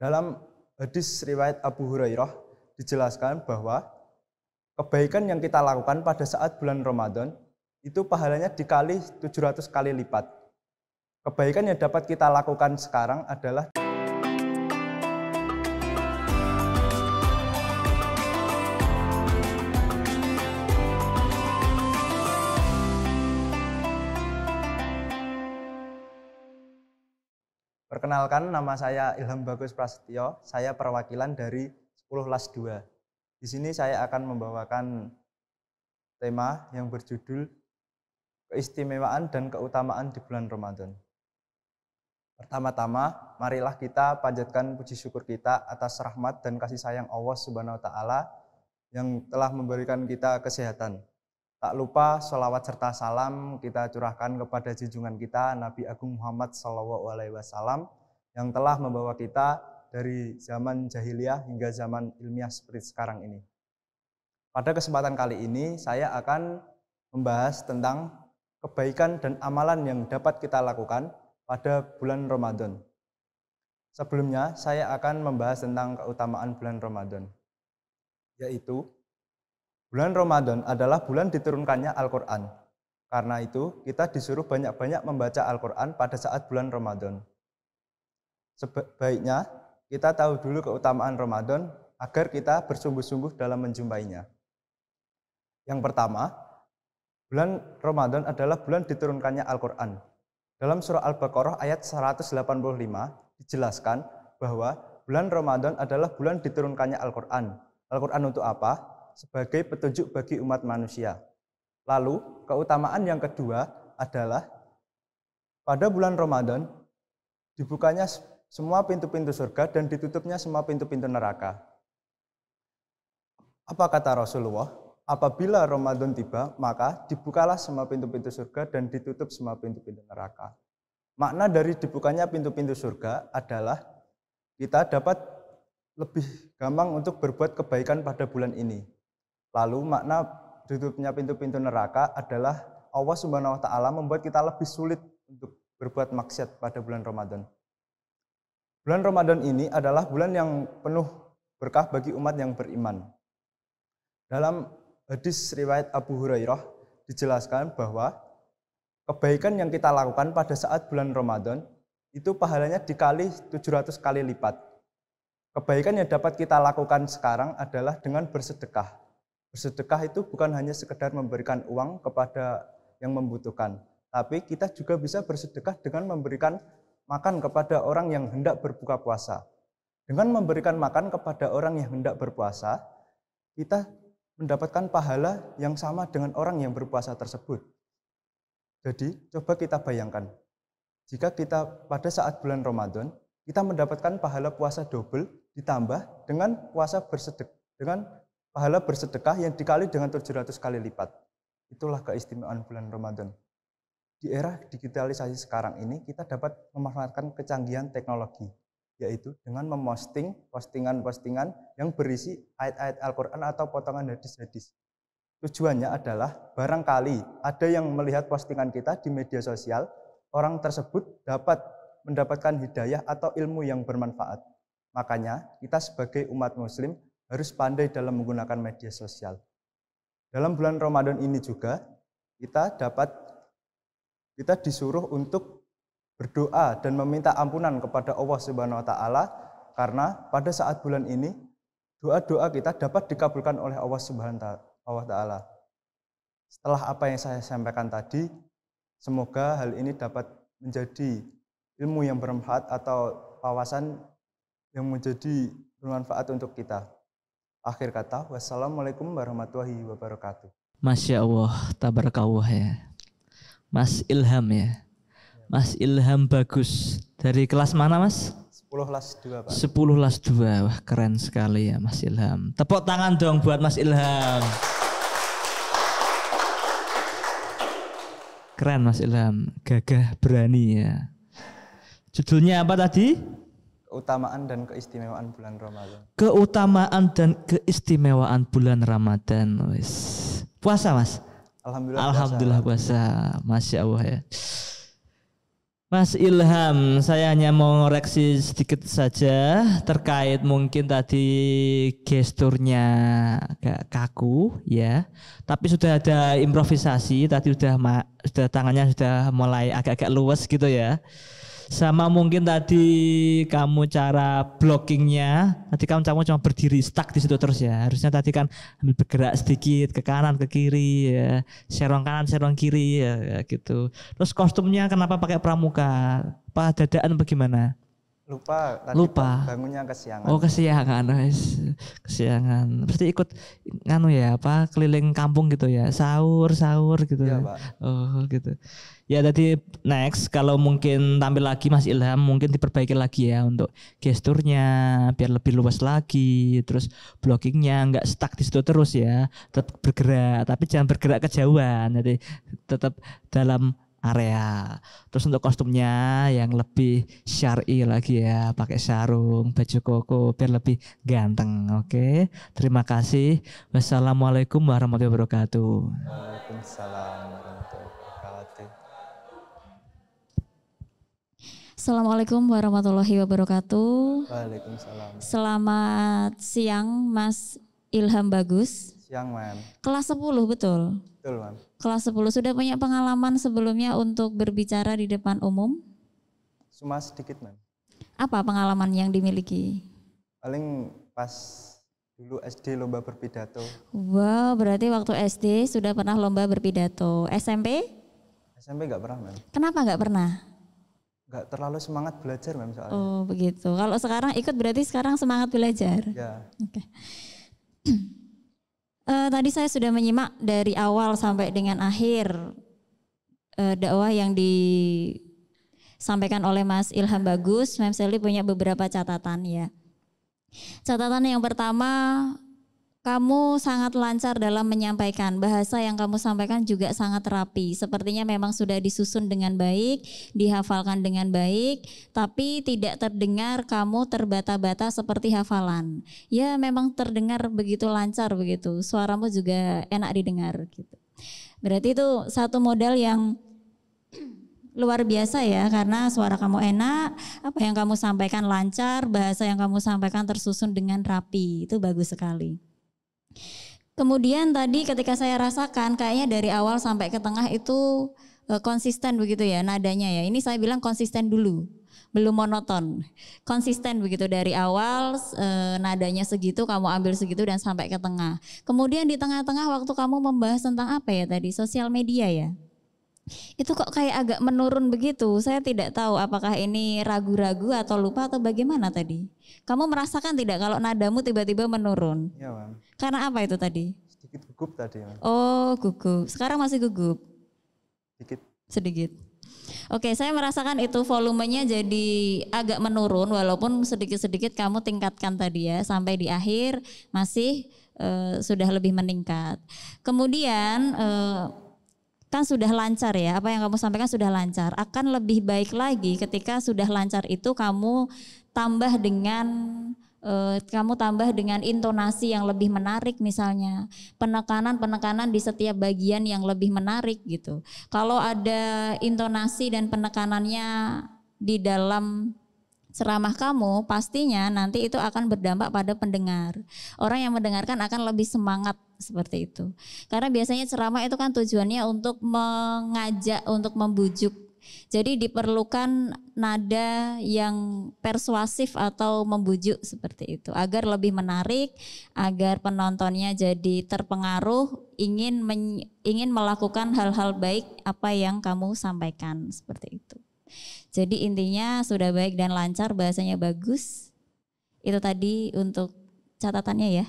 Dalam hadis riwayat Abu Hurairah dijelaskan bahwa kebaikan yang kita lakukan pada saat bulan Ramadan itu pahalanya dikali 700 kali lipat. Kebaikan yang dapat kita lakukan sekarang adalah perkenalkan, nama saya Ilham Bagus Prasetyo, saya perwakilan dari 10 LAS 2. Di sini saya akan membawakan tema yang berjudul keistimewaan dan keutamaan di bulan Ramadan. Pertama-tama, marilah kita panjatkan puji syukur kita atas rahmat dan kasih sayang Allah Subhanahu wa Ta'ala yang telah memberikan kita kesehatan. Tak lupa sholawat serta salam kita curahkan kepada junjungan kita Nabi Agung Muhammad SAW yang telah membawa kita dari zaman jahiliyah hingga zaman ilmiah seperti sekarang ini. Pada kesempatan kali ini saya akan membahas tentang kebaikan dan amalan yang dapat kita lakukan pada bulan Ramadan. Sebelumnya saya akan membahas tentang keutamaan bulan Ramadan, yaitu bulan Ramadan adalah bulan diturunkannya Al-Quran. Karena itu, kita disuruh banyak-banyak membaca Al-Quran pada saat bulan Ramadan. Sebaiknya, kita tahu dulu keutamaan Ramadan agar kita bersungguh-sungguh dalam menjumpainya. Yang pertama, bulan Ramadan adalah bulan diturunkannya Al-Quran. Dalam surah Al-Baqarah ayat 185 dijelaskan bahwa bulan Ramadan adalah bulan diturunkannya Al-Quran. Al-Quran untuk apa? Sebagai petunjuk bagi umat manusia. Lalu, keutamaan yang kedua adalah pada bulan Ramadan dibukanya semua pintu-pintu surga dan ditutupnya semua pintu-pintu neraka. Apa kata Rasulullah? Apabila Ramadan tiba, maka dibukalah semua pintu-pintu surga dan ditutup semua pintu-pintu neraka. Makna dari dibukanya pintu-pintu surga adalah kita dapat lebih gampang untuk berbuat kebaikan pada bulan ini. Lalu makna tutupnya pintu-pintu neraka adalah Allah Subhanahu wa Ta'ala membuat kita lebih sulit untuk berbuat maksiat pada bulan Ramadan. Bulan Ramadan ini adalah bulan yang penuh berkah bagi umat yang beriman. Dalam hadis riwayat Abu Hurairah dijelaskan bahwa kebaikan yang kita lakukan pada saat bulan Ramadan itu pahalanya dikali 700 kali lipat. Kebaikan yang dapat kita lakukan sekarang adalah dengan bersedekah. Bersedekah itu bukan hanya sekedar memberikan uang kepada yang membutuhkan, tapi kita juga bisa bersedekah dengan memberikan makan kepada orang yang hendak berbuka puasa. Dengan memberikan makan kepada orang yang hendak berpuasa, kita mendapatkan pahala yang sama dengan orang yang berpuasa tersebut. Jadi, coba kita bayangkan, jika kita pada saat bulan Ramadan, kita mendapatkan pahala puasa double ditambah dengan puasa pahala bersedekah yang dikali dengan 700 kali lipat. Itulah keistimewaan bulan Ramadan. Di era digitalisasi sekarang ini, kita dapat memanfaatkan kecanggihan teknologi, yaitu dengan memposting postingan-postingan yang berisi ayat-ayat Al-Quran atau potongan hadis-hadis. Tujuannya adalah barangkali ada yang melihat postingan kita di media sosial, orang tersebut dapat mendapatkan hidayah atau ilmu yang bermanfaat. Makanya, kita sebagai umat muslim harus pandai dalam menggunakan media sosial. Dalam bulan Ramadan ini juga kita disuruh untuk berdoa dan meminta ampunan kepada Allah Subhanahu wa Ta'ala karena pada saat bulan ini doa-doa kita dapat dikabulkan oleh Allah Subhanahu wa Ta'ala. Setelah apa yang saya sampaikan tadi, semoga hal ini dapat menjadi ilmu yang bermanfaat atau wawasan yang menjadi bermanfaat untuk kita. Akhir kata, wassalamualaikum warahmatullahi wabarakatuh. Masya Allah, tabarakallah ya. Mas Ilham ya. Mas Ilham Bagus. Dari kelas mana Mas? 10 LAS 2 Pak. 10 LAS 2. Wah keren sekali ya Mas Ilham. Tepuk tangan dong buat Mas Ilham. Keren Mas Ilham. Gagah berani ya. Judulnya apa tadi? Keutamaan dan keistimewaan bulan Ramadan. Keutamaan dan keistimewaan bulan Ramadan. Puasa Mas? Alhamdulillah, Alhamdulillah puasa. Masya Allah ya. Mas Ilham, saya hanya mau ngoreksi sedikit saja terkait mungkin tadi gesturnya agak kaku ya. Tapi sudah ada improvisasi, tadi sudah tangannya sudah mulai agak-agak luas gitu ya. Sama mungkin tadi kamu cara blockingnya, tadi kamu cuma berdiri stuck di situ terus ya. Harusnya tadi kan ambil bergerak sedikit ke kanan ke kiri ya, serong kanan serong kiri ya, gitu. Terus kostumnya kenapa pakai pramuka? Apa dadaan bagaimana? Lupa. Bangunnya kesiangan. Oh kesiangan, kesiangan. Pasti ikut nganu ya, apa keliling kampung gitu ya, sahur gitu. Iya Pak. Oh gitu. Ya tadi next kalau mungkin tampil lagi Mas Ilham mungkin diperbaiki lagi ya untuk gesturnya biar lebih luas lagi, terus blockingnya nggak stuck di situ terus ya, tetap bergerak tapi jangan bergerak kejauhan, jadi tetap dalam area. Terus untuk kostumnya yang lebih syar'i lagi ya, pakai sarung, baju koko biar lebih ganteng. Oke. Terima kasih. Wassalamualaikum warahmatullahi wabarakatuh. Waalaikumsalam warahmatullahi wabarakatuh. Assalamualaikum warahmatullahi wabarakatuh. Waalaikumsalam. Selamat siang Mas Ilham Bagus. Siang, Man. Kelas 10 betul? Betul, Man. Kelas 10 sudah punya pengalaman sebelumnya untuk berbicara di depan umum? Cuma sedikit, Man. Apa pengalaman yang dimiliki? Paling pas dulu SD lomba berpidato. Wow, berarti waktu SD sudah pernah lomba berpidato. SMP? SMP nggak pernah, Man. Kenapa nggak pernah? Nggak terlalu semangat belajar, Man, soalnya. Oh begitu. Kalau sekarang ikut berarti sekarang semangat belajar? Ya. Oke. Tadi saya sudah menyimak dari awal sampai dengan akhir dakwah yang disampaikan oleh Mas Ilham Bagus. Mem Sally punya beberapa catatan ya. Catatan yang pertama, kamu sangat lancar dalam menyampaikan. Bahasa yang kamu sampaikan juga sangat rapi. Sepertinya memang sudah disusun dengan baik, dihafalkan dengan baik, tapi tidak terdengar kamu terbata-bata seperti hafalan. Ya memang terdengar begitu lancar begitu. Suaramu juga enak didengar gitu. Berarti itu satu modal yang luar biasa ya, karena suara kamu enak, apa yang kamu sampaikan lancar, bahasa yang kamu sampaikan tersusun dengan rapi. Itu bagus sekali. Kemudian tadi ketika saya rasakan kayaknya dari awal sampai ke tengah itu konsisten begitu ya nadanya ya. Ini saya bilang konsisten dulu, belum monoton. Konsisten begitu dari awal nadanya segitu, kamu ambil segitu dan sampai ke tengah. Kemudian di tengah-tengah waktu kamu membahas tentang apa ya tadi, sosial media ya. Itu kok kayak agak menurun begitu. Saya tidak tahu apakah ini ragu-ragu atau lupa atau bagaimana tadi. Kamu merasakan tidak kalau nadamu tiba-tiba menurun? Iya, Man. Karena apa itu tadi? Sedikit gugup tadi, Man. Oh, gugup. Sekarang masih gugup? Sedikit. Oke, saya merasakan itu volumenya jadi agak menurun walaupun sedikit-sedikit kamu tingkatkan tadi ya. Sampai di akhir masih sudah lebih meningkat. Kemudian kan sudah lancar ya, apa yang kamu sampaikan sudah lancar. Akan lebih baik lagi ketika sudah lancar itu kamu tambah dengan intonasi yang lebih menarik misalnya, penekanan di setiap bagian yang lebih menarik gitu. Kalau ada intonasi dan penekanannya di dalam ceramah kamu, pastinya nanti itu akan berdampak pada pendengar. Orang yang mendengarkan akan lebih semangat seperti itu. Karena biasanya ceramah itu kan tujuannya untuk mengajak, untuk membujuk. Jadi diperlukan nada yang persuasif atau membujuk seperti itu. Agar lebih menarik, agar penontonnya jadi terpengaruh, ingin melakukan hal-hal baik apa yang kamu sampaikan seperti itu. Jadi intinya sudah baik dan lancar, bahasanya bagus. Itu tadi untuk catatannya ya.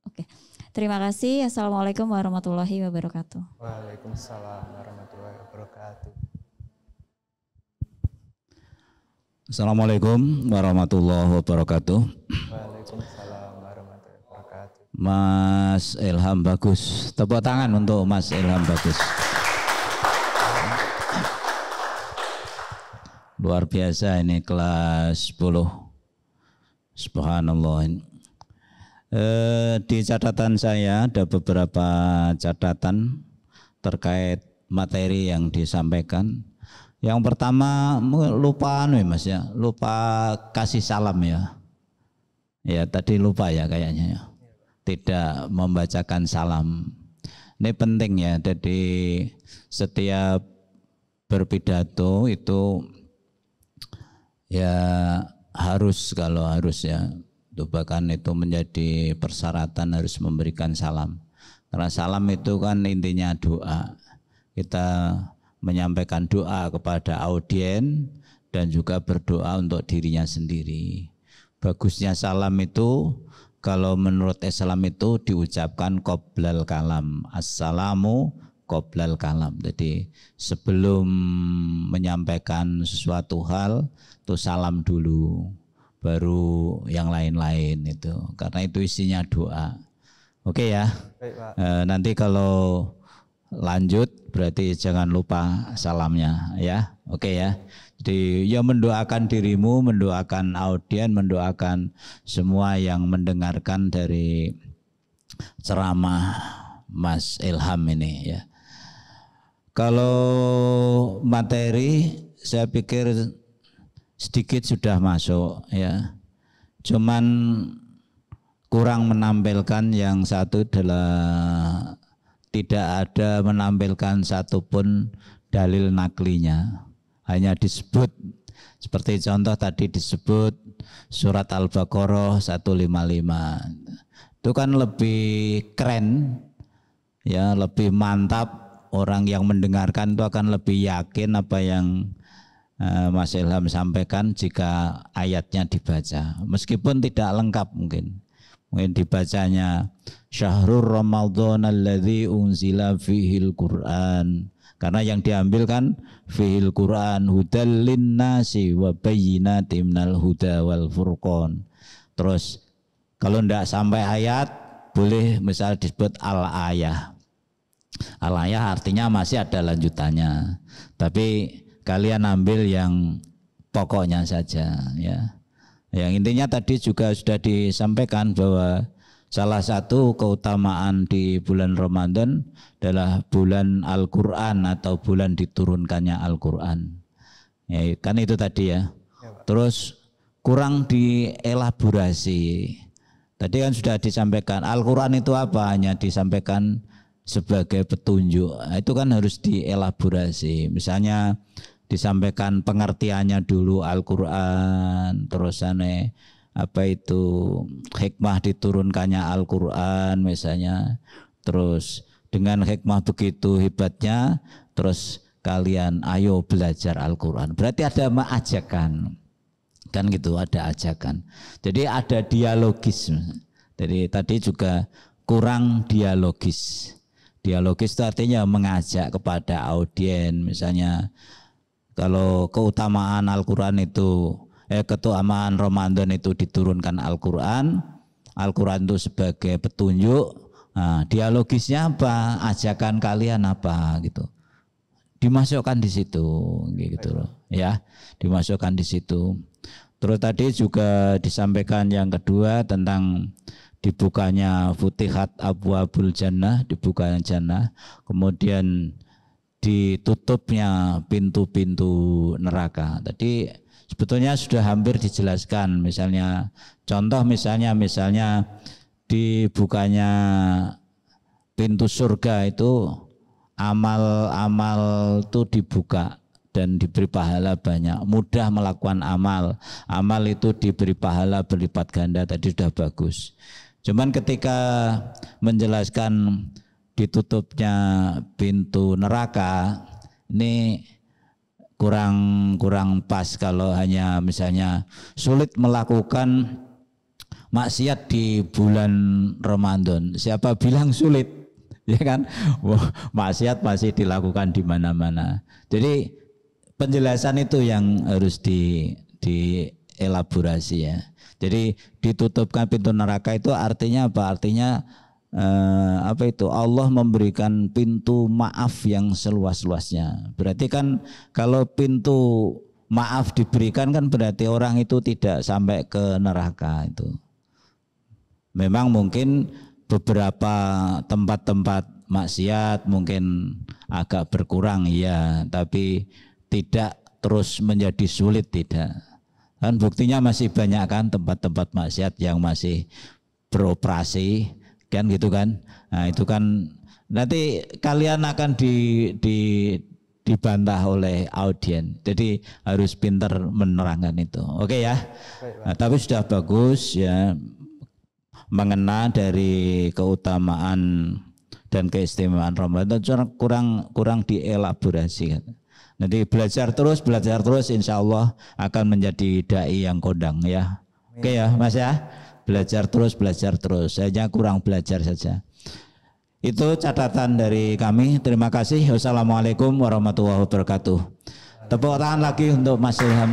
Oke. Terima kasih. Assalamualaikum warahmatullahi wabarakatuh. Waalaikumsalam warahmatullahi wabarakatuh. Assalamualaikum warahmatullahi wabarakatuh. Waalaikumsalam warahmatullahi wabarakatuh. Mas Ilham Bagus. Tepuk tangan untuk Mas Ilham Bagus. Luar biasa ini kelas 10. Subhanallah. Di catatan saya ada beberapa catatan terkait materi yang disampaikan. Yang pertama lupa Mas ya, lupa kasih salam ya. Ya tadi lupa ya kayaknya ya. Tidak membacakan salam. Ini penting ya. Jadi setiap berpidato itu ya harus, kalau harus ya, itu bahkan itu menjadi persyaratan harus memberikan salam. Karena salam itu kan intinya doa. Kita menyampaikan doa kepada audien dan juga berdoa untuk dirinya sendiri. Bagusnya salam itu kalau menurut Islam itu diucapkan qoblal kalam. Assalamu qoblal kalam. Jadi sebelum menyampaikan sesuatu hal itu salam dulu, baru yang lain-lain itu. Karena itu isinya doa. Oke ya. Baik, Pak. Nanti kalau lanjut berarti jangan lupa salamnya ya. Oke ya. Jadi ya mendoakan dirimu, mendoakan audien, mendoakan semua yang mendengarkan dari ceramah Mas Ilham ini ya. Kalau materi saya pikir sedikit sudah masuk ya. Cuman kurang menampilkan yang satu adalah tidak ada menampilkan satupun dalil naklinya. Hanya disebut seperti contoh tadi disebut surat Al-Baqarah 155. Itu kan lebih keren ya, lebih mantap, orang yang mendengarkan itu akan lebih yakin apa yang Mas Ilham sampaikan jika ayatnya dibaca. Meskipun tidak lengkap mungkin dibacanya Syahrul Ramadhan alladzi unzila fihil Qur'an. Karena yang diambil kan fihil Quran hudal linnasi wa bayyinatin minal huda wal furqan. Terus kalau tidak sampai ayat boleh misal disebut al-ayah. Al-ayah artinya masih ada lanjutannya. Tapi kalian ambil yang pokoknya saja ya. Yang intinya tadi juga sudah disampaikan bahwa salah satu keutamaan di bulan Ramadan adalah bulan Al-Quran atau bulan diturunkannya Al-Quran. Ya, kan itu tadi ya. Terus kurang dielaborasi. Tadi kan sudah disampaikan Al-Quran itu apa? Hanya disampaikan sebagai petunjuk. Itu kan harus dielaborasi. Misalnya disampaikan pengertiannya dulu Al-Quran, terus apa itu hikmah diturunkannya Al-Quran misalnya, terus dengan hikmah begitu hebatnya terus kalian ayo belajar Al-Quran, berarti ada ajakan kan gitu, ada ajakan, jadi ada dialogis. Jadi tadi juga kurang dialogis. Dialogis itu artinya mengajak kepada audien, misalnya kalau keutamaan Al-Quran itu keutamaan Ramadan itu diturunkan Al-Quran, Al-Quran itu sebagai petunjuk. Nah, dialogisnya apa? Ajakan kalian apa gitu? Dimasukkan di situ, gitu loh, ya, dimasukkan di situ. Terus tadi juga disampaikan yang kedua tentang dibukanya Futihat Abwabul Jannah, dibukanya Jannah, kemudian ditutupnya pintu-pintu neraka. Tadi sebetulnya sudah hampir dijelaskan, misalnya contoh misalnya dibukanya pintu surga itu amal-amal itu dibuka dan diberi pahala banyak, mudah melakukan amal itu diberi pahala berlipat ganda, tadi sudah bagus. Cuman ketika menjelaskan ditutupnya pintu neraka ini kurang pas kalau hanya misalnya sulit melakukan maksiat di bulan Ramadan. Siapa bilang sulit? Ya kan? Maksiat masih dilakukan di mana-mana. Jadi penjelasan itu yang harus dielaborasi ya. Jadi ditutupkan pintu neraka itu artinya apa? Artinya apa itu? Allah memberikan pintu maaf yang seluas-luasnya. Berarti kan kalau pintu maaf diberikan kan berarti orang itu tidak sampai ke neraka itu. Memang mungkin beberapa tempat-tempat maksiat mungkin agak berkurang ya, tapi tidak terus menjadi sulit, tidak. Kan buktinya masih banyak kan tempat-tempat maksiat yang masih beroperasi kan gitu kan. Nah itu kan nanti kalian akan dibantah oleh audien. Jadi harus pintar menerangkan itu. Oke ya. Nah, tapi sudah bagus ya mengenal dari keutamaan dan keistimewaan Ramadan, kurang dielaborasi. Nanti belajar terus insya Allah akan menjadi dai yang kondang ya. Oke ya Mas ya, belajar terus, hanya kurang belajar saja. Itu catatan dari kami. Terima kasih. Wassalamualaikum warahmatullahi wabarakatuh. Tepuk tangan lagi untuk Mas Ilham.